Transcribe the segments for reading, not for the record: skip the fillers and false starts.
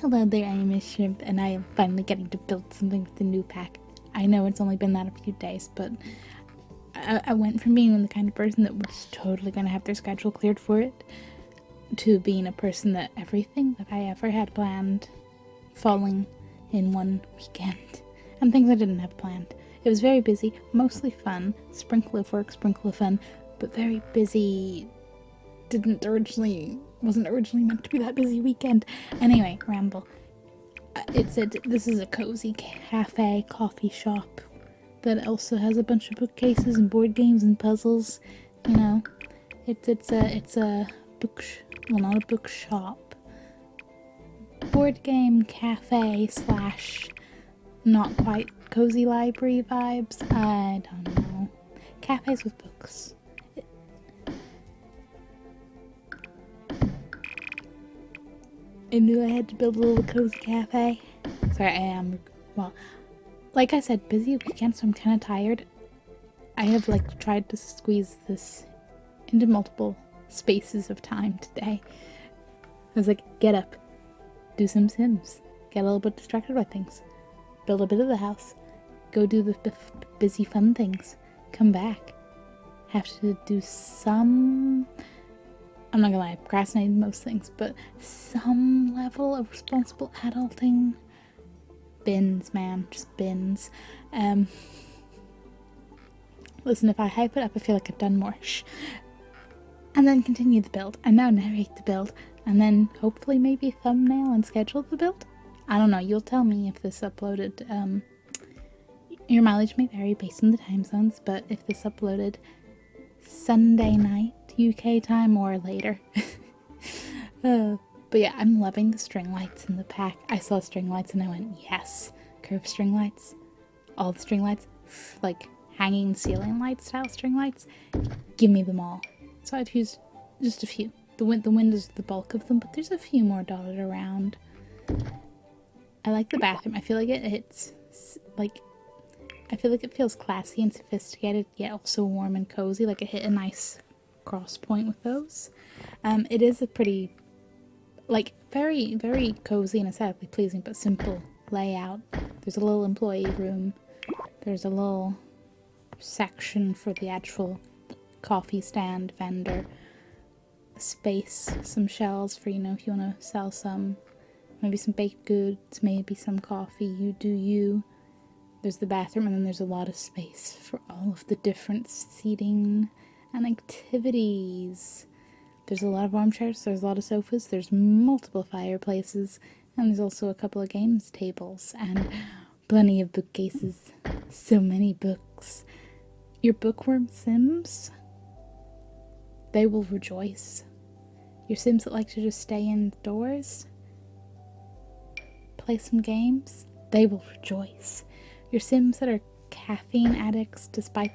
Hello there, I am a shrimp, and I am finally getting to build something with the new pack. I know it's only been that a few days, but I went from being the kind of person that was totally going to have their schedule cleared for it, to being a person that everything that I ever had planned falling in one weekend, and things I didn't have planned. It was very busy, mostly fun, sprinkle of work, sprinkle of fun, but very busy. Wasn't originally meant to be that busy weekend. Anyway, ramble. It said this is a cozy cafe, coffee shop that also has a bunch of bookcases and board games and puzzles. You know, it's a well, not a bookshop, board game cafe slash not quite cozy library vibes. I don't know. Cafes with books. I knew I had to build a little cozy cafe. Sorry, I am, well, like I said, busy weekend, so I'm kind of tired. I have tried to squeeze this into multiple spaces of time today. I was like, get up, do some Sims, get a little bit distracted by things, build a bit of the house, go do the busy fun things, come back, have to do some, I'm not gonna lie, I procrastinated most things, but some level of responsible adulting. Bins, man, just bins. Listen, if I hype it up, I feel like I've done more. Shh. And then continue the build, and now narrate the build, and then hopefully maybe thumbnail and schedule the build? I don't know, you'll tell me if this uploaded, your mileage may vary based on the time zones, but if this uploaded Sunday night, UK time, or later. But yeah, I'm loving the string lights in the pack. I saw string lights and I went, yes, curved string lights, all the string lights, like hanging ceiling light style string lights, give me them all. So I've used just a few. The wind is the bulk of them, but there's a few more dotted around. I like the bathroom. I feel like it's like, I feel like it feels classy and sophisticated, yet also warm and cozy. Like it hit a nice cross point with those. It is a pretty, like, very, very cozy and aesthetically pleasing, but simple layout. There's a little employee room. There's a little section for the actual coffee stand vendor. Space, some shelves for, you know, if you want to sell some, maybe some baked goods, maybe some coffee, you do you. There's the bathroom, and then there's a lot of space for all of the different seating and activities. There's a lot of armchairs, there's a lot of sofas, there's multiple fireplaces, and there's also a couple of games tables, and plenty of bookcases. So many books. Your bookworm Sims, they will rejoice. Your Sims that like to just stay indoors, play some games, they will rejoice. Your Sims that are caffeine addicts, despite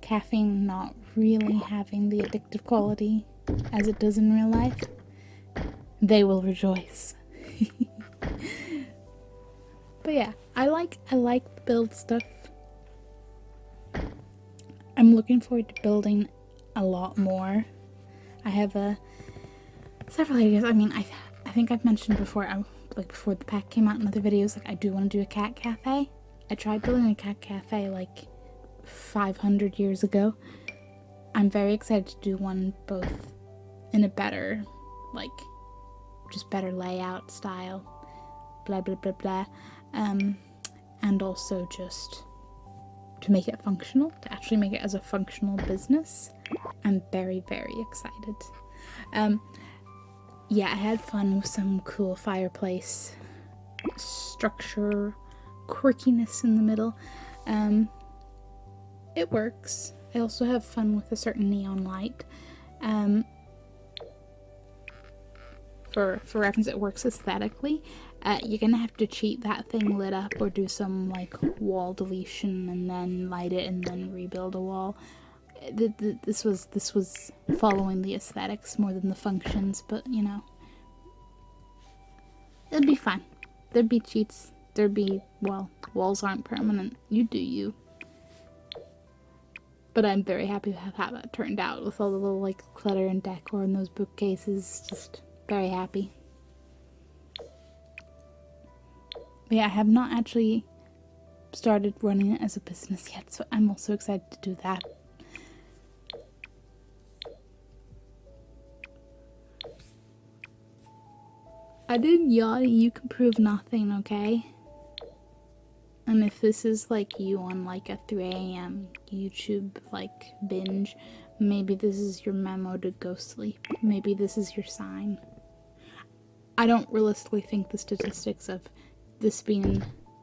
caffeine not really having the addictive quality as it does in real life, they will rejoice. But yeah, I like the build stuff. I'm looking forward to building a lot more. I have several ideas. I mean, I think I've mentioned before, before the pack came out in other videos, like I do want to do a cat cafe. I tried building a cat cafe like 500 years ago. I'm very excited to do one both in a better, like, just better layout style, blah blah blah blah, and also just to make it functional, to actually make it as a functional business. I'm very, very excited. Yeah, I had fun with some cool fireplace structure, quirkiness in the middle. It works. I also have fun with a certain neon light. For reference, it works aesthetically. You're gonna have to cheat that thing lit up, or do some like wall deletion and then light it and then rebuild a wall. This was following the aesthetics more than the functions, but you know, it'd be fine. There'd be cheats. There'd be, well, walls aren't permanent. You do you. But I'm very happy with how that turned out with all the little like clutter and decor in those bookcases. Just very happy. But yeah, I have not actually started running it as a business yet, so I'm also excited to do that. I didn't yawn, you can prove nothing, okay? And if this is like you on like a 3 a.m. YouTube like binge, maybe this is your memo to go sleep. Maybe this is your sign. I don't realistically think the statistics of this being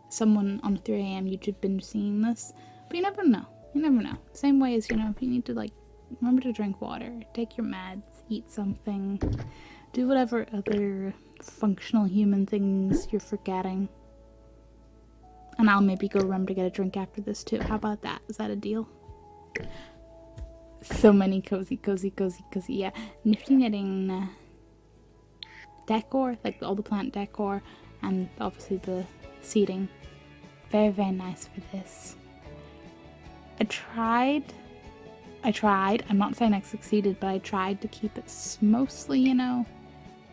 someone on a 3 a.m. YouTube binge seeing this, but you never know. You never know. Same way as, you know, if you need to like remember to drink water, take your meds, eat something, do whatever other functional human things you're forgetting. And I'll maybe go remember to get a drink after this too. How about that? Is that a deal? So many cozy. Yeah, nifty knitting decor, like all the plant decor, and obviously the seating. Very, very nice for this. I tried. I'm not saying I succeeded, but I tried to keep it mostly, you know,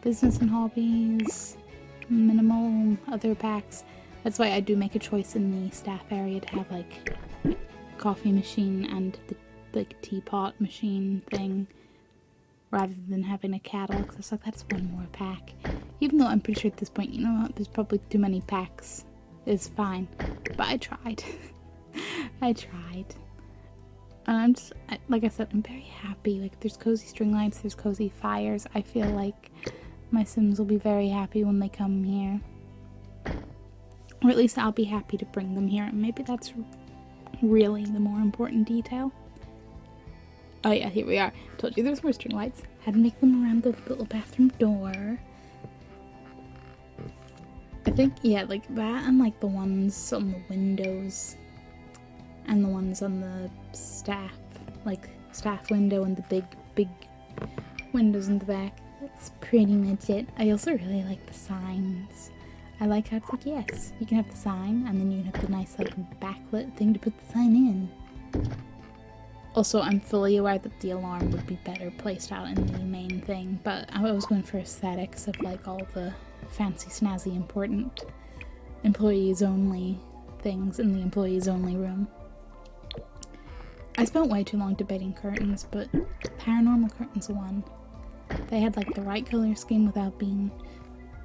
business and hobbies, minimal other packs. That's why I do make a choice in the staff area to have like a coffee machine and the like teapot machine thing, rather than having a catalog. So it's like, that's one more pack. Even though I'm pretty sure at this point, you know what, there's probably too many packs. It's fine. But I tried. I tried. And I'm just, like I said, I'm very happy. Like, there's cozy string lights, there's cozy fires. I feel like my Sims will be very happy when they come here. Or at least I'll be happy to bring them here. And maybe that's really the more important detail. Oh yeah, here we are. Told you there's more string lights. Had to make them around the little bathroom door. I think, yeah, like that and like the ones on the windows. And the ones on the staff. Like staff window and the big windows in the back. That's pretty much it. I also really like the signs. I like how it's like, yes, you can have the sign and then you can have the nice like backlit thing to put the sign in. Also, I'm fully aware that the alarm would be better placed out in the main thing, but I was going for aesthetics of like all the fancy snazzy important employees only things in the employees only room. I spent way too long debating curtains, but paranormal curtains won. They had like the right color scheme without being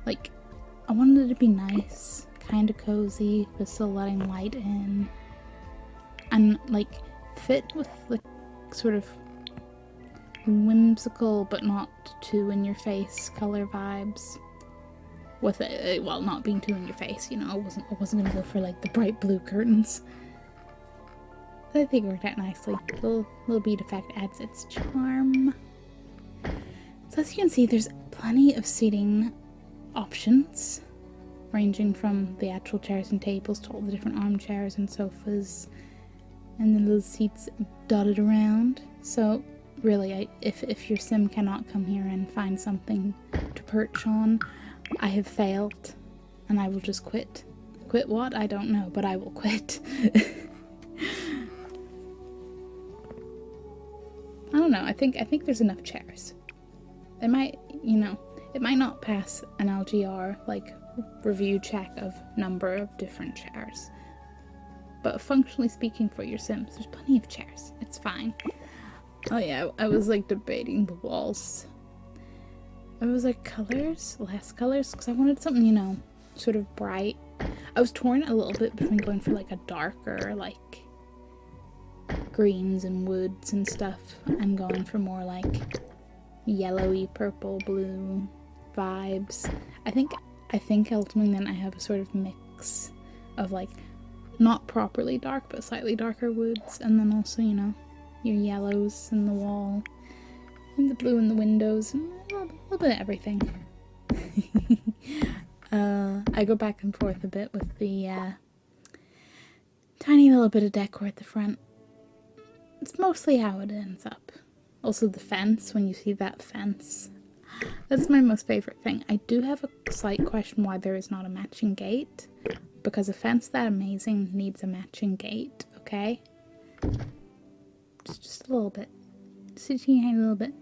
like, I wanted it to be nice, kind of cozy, but still letting light in, and like fit with the sort of whimsical but not too in your face color vibes. With it, well, not being too in your face, you know. I wasn't gonna go for like the bright blue curtains. I think it worked out nicely. The little bead effect adds its charm. So as you can see, there's plenty of seating options, ranging from the actual chairs and tables to all the different armchairs and sofas and the little seats dotted around. So really, if your sim cannot come here and find something to perch on, I have failed and I will just quit. Quit what? I don't know, but I will quit. I don't know, I think there's enough chairs. It might, you know, it might not pass an LGR, like, review check of number of different chairs. But functionally speaking for your Sims, there's plenty of chairs. It's fine. Oh yeah, I was, like, debating the walls. I was like, colors? Less colors? Because I wanted something, you know, sort of bright. I was torn a little bit between going for, like, a darker, like, greens and woods and stuff, and going for more, like, yellowy, purple, blue vibes. I think ultimately then I have a sort of mix of like not properly dark but slightly darker woods, and then also, you know, your yellows in the wall and the blue in the windows and a little bit of everything. I go back and forth a bit with the tiny little bit of decor at the front. It's mostly how it ends up. Also the fence, when you see that fence, that's my most favorite thing. I do have a slight question why there is not a matching gate, because a fence that amazing needs a matching gate, okay? Just a little bit. Just a teeny little bit.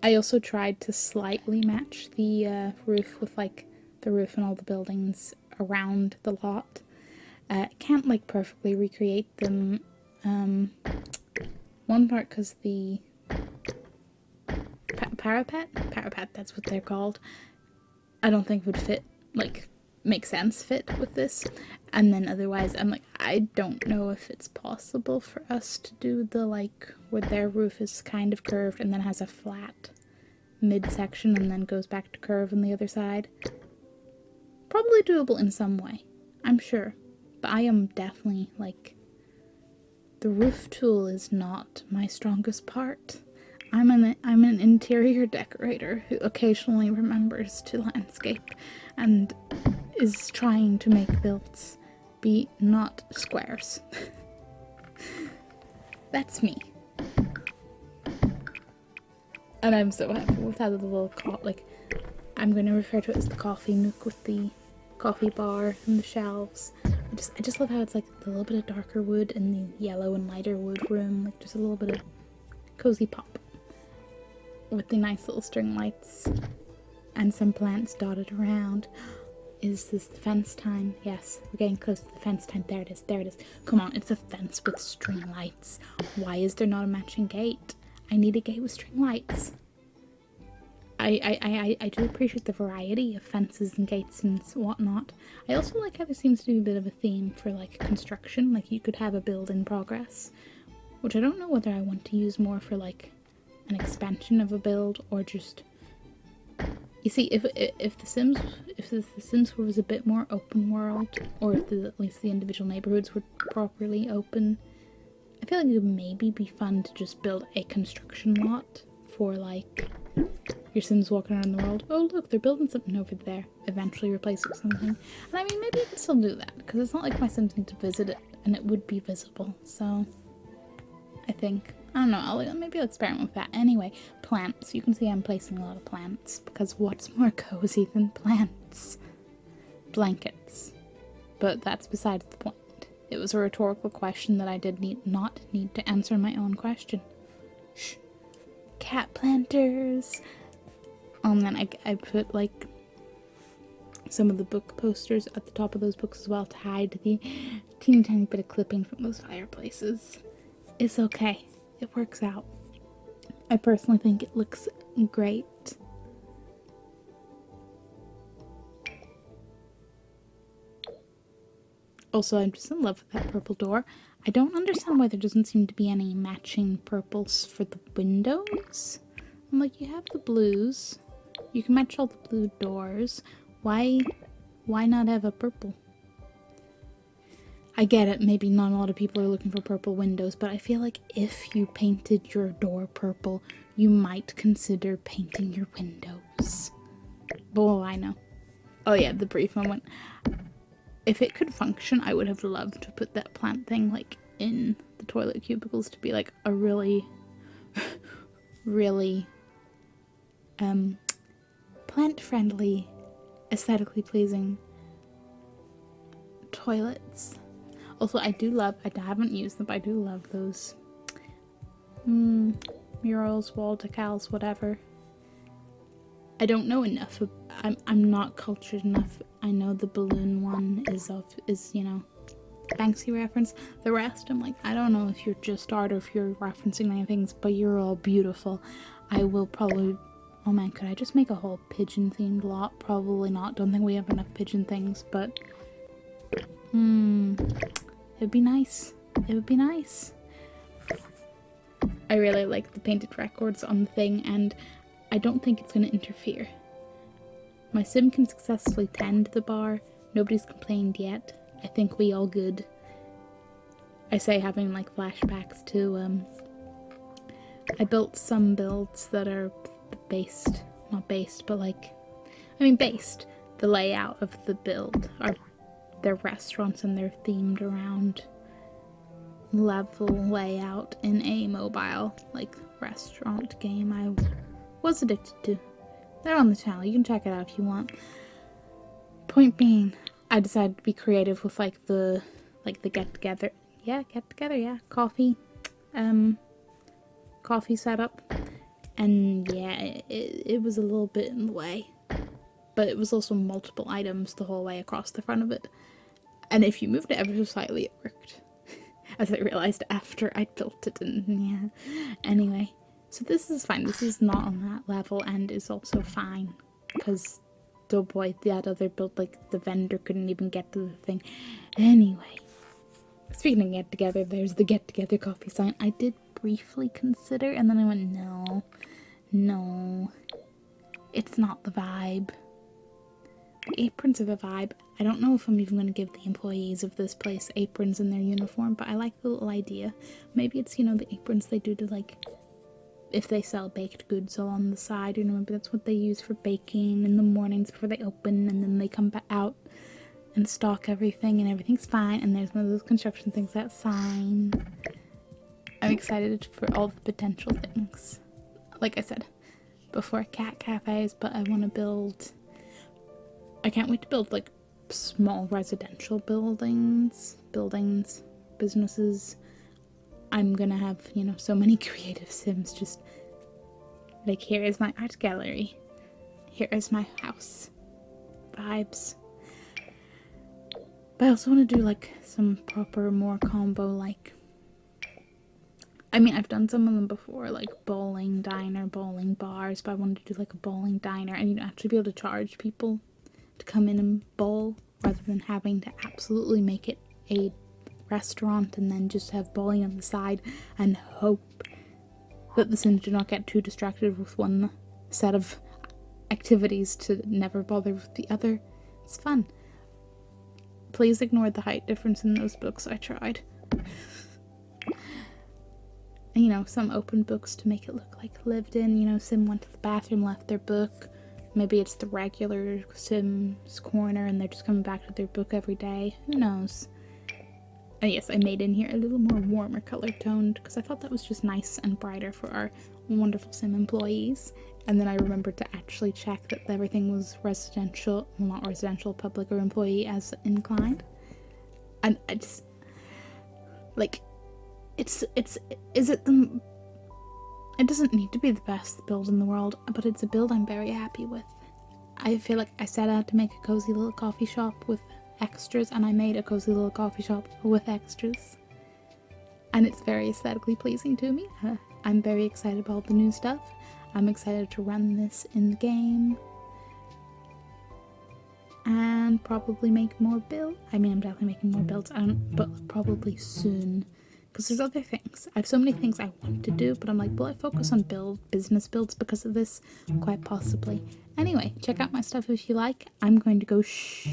I also tried to slightly match the roof with like the roof and all the buildings around the lot. Can't like perfectly recreate them. One part because the parapet, that's what they're called, I don't think would fit, like make sense fit with this. And then otherwise I'm like, I don't know if it's possible for us to do the like where their roof is kind of curved and then has a flat midsection and then goes back to curve on the other side. Probably doable in some way, I'm sure, but I am definitely like, the roof tool is not my strongest part. I'm an interior decorator who occasionally remembers to landscape and is trying to make builds be not squares. That's me. And I'm so happy with how the little I'm going to refer to it as the Coffee Nook with the coffee bar and the shelves. I just love how it's like a little bit of darker wood in the yellow and lighter wood room, like just a little bit of cozy pop. With the nice little string lights and some plants dotted around. Is this the fence time? Yes, we're getting close to the fence time. There it is, there it is. Come on, it's a fence with string lights. Why is there not a matching gate? I need a gate with string lights. I do appreciate the variety of fences and gates and whatnot. I also like how there seems to be a bit of a theme for like construction. Like you could have a build in progress, which I don't know whether I want to use more for like an expansion of a build or just, you see, if the Sims was a bit more open world, or if at least the individual neighborhoods were properly open, I feel like it would maybe be fun to just build a construction lot for like your Sims walking around the world. Oh look, they're building something over there. Eventually replace it with something. And I mean, maybe I could still do that because it's not like my Sims need to visit it, and it would be visible. So I think, I don't know, maybe I'll experiment with that. Anyway, plants. You can see I'm placing a lot of plants because what's more cozy than plants? Blankets. But that's besides the point. It was a rhetorical question that I did not need to answer my own question. Shh. Cat planters. And then I put like some of the book posters at the top of those books as well to hide the teeny tiny bit of clipping from those fireplaces. It's okay. It works out. I personally think it looks great. Also, I'm just in love with that purple door. I don't understand why there doesn't seem to be any matching purples for the windows. I'm like, you have the blues. You can match all the blue doors. Why not have a purple? I get it, maybe not a lot of people are looking for purple windows, but I feel like if you painted your door purple, you might consider painting your windows. Oh, I know. Oh yeah, the brief moment. If it could function, I would have loved to put that plant thing like in the toilet cubicles to be like a really, really plant-friendly, aesthetically pleasing toilets. Also, I haven't used them, but I do love those murals, wall decals, whatever. I don't know enough. I'm not cultured enough. I know the balloon one is you know, Banksy reference. The rest, I'm like, I don't know if you're just art or if you're referencing many things, but you're all beautiful. I will probably, oh man, could I just make a whole pigeon themed lot? Probably not. Don't think we have enough pigeon things, but it'd be nice. It would be nice. I really like the painted records on the thing, and I don't think it's going to interfere. My sim can successfully tend the bar. Nobody's complained yet. I think we all good. I say having like flashbacks to I built some builds that are based, not based, but like, I mean based. The layout of the build are their restaurants, and they're themed around level layout in a mobile like restaurant game I was addicted to. They're on the channel, you can check it out if you want. Point being, I decided to be creative with like the get together, coffee setup. And yeah, it was a little bit in the way. But it was also multiple items the whole way across the front of it. And if you moved it ever so slightly, it worked. As I realised after I'd built it, and yeah. Anyway, so this is fine. This is not on that level and is also fine. Because, oh boy, that other build, like, the vendor couldn't even get to the thing. Anyway, speaking of get together, there's the get together coffee sign. I did briefly consider, and then I went, no, it's not the vibe. The aprons are the vibe. I don't know if I'm even going to give the employees of this place aprons in their uniform, but I like the little idea. Maybe it's, you know, the aprons they do to, like, if they sell baked goods along the side, you know, maybe that's what they use for baking in the mornings before they open, and then they come back out and stock everything, and everything's fine, and there's one of those construction things, that sign. I'm excited for all the potential things. Like I said, before cat cafes, but I want to build... I can't wait to build, like, small residential buildings, businesses. I'm gonna have, you know, so many creative sims just, like, here is my art gallery. Here is my house. Vibes. But I also want to do, like, some proper, more combo, like... I mean, I've done some of them before, like bowling diner, bowling bars, but I wanted to do, like, a bowling diner and, you know, actually be able to charge people to come in and bowl rather than having to absolutely make it a restaurant and then just have bowling on the side and hope that the Sims do not get too distracted with one set of activities to never bother with the other. It's fun. Please ignore the height difference in those books. I tried. And, you know, some open books to make it look like lived in. You know, Sim went to the bathroom, left their book. Maybe it's the regular Sims corner and they're just coming back to their book every day. Who knows? And yes, I made in here a little more warmer color toned because I thought that was just nice and brighter for our wonderful Sim employees. And then I remembered to actually check that everything was residential, well, not residential, public or employee as inclined. And I just, like, is it the... It doesn't need to be the best build in the world, but it's a build I'm very happy with. I feel like I set out to make a cozy little coffee shop with extras, and I made a cozy little coffee shop with extras. And it's very aesthetically pleasing to me. I'm very excited about the new stuff. I'm excited to run this in the game. And probably make more builds. I mean, I'm definitely making more builds, but probably soon. Because there's other things. I have so many things I want to do, but I'm like, will I focus on business builds because of this? Quite possibly. Anyway, check out my stuff if you like. I'm going to go shh.